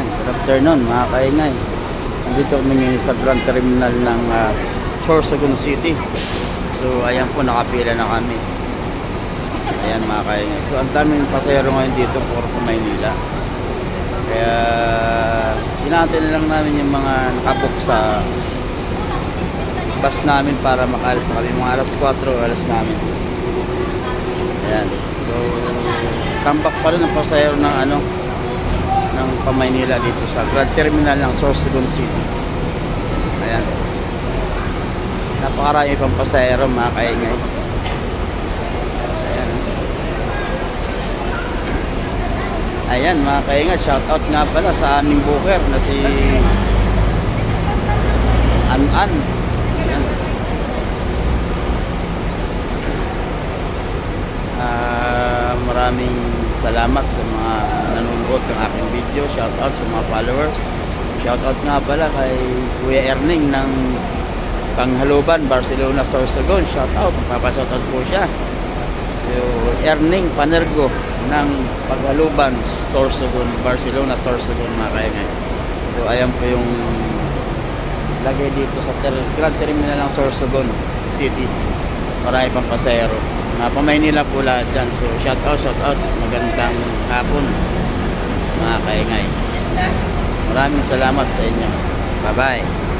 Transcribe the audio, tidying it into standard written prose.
Ayan, good afternoon mga kaingay. Nandito kami ngayon sa Grand Terminal ng Sorsogon City. So ayan po, nakapila na kami. Ayan mga kaingay. So ang daming pasahero ngayon dito for Maynila. Kaya inaantay na lang namin yung mga nakabook sa bus namin para makaalis na kami. Mga alas 4 alas namin. Ayan. So tambak pa rin ang pasahero ng ng Pamaynila dito sa Grand Terminal ng Sorsogon City. Ayan. Napakarami pang pasahero mga kaingay. Ayan. Ayan mga kaingay, shout out nga pala sa aming booker na si An-An. Ayan. Maraming salamat sa mga nanonood ng aking video. Shout out sa mga followers. Shout out nga pala kay Kuya Erning ng Panghaluban, Barcelona, Sorsogon. Shout out, magpapashout out po siya. So Erning Panergo ng Panghaluban, Sorsogon, Barcelona, Sorsogon mga kaingay. So ayan po yung lagay dito sa Grand Terminal ng Sorsogon City. Marami pang pasahero. Pamaynila po lahat dyan. So shout out, magandang hapon mga kaingay. Maraming salamat sa inyo. Bye bye.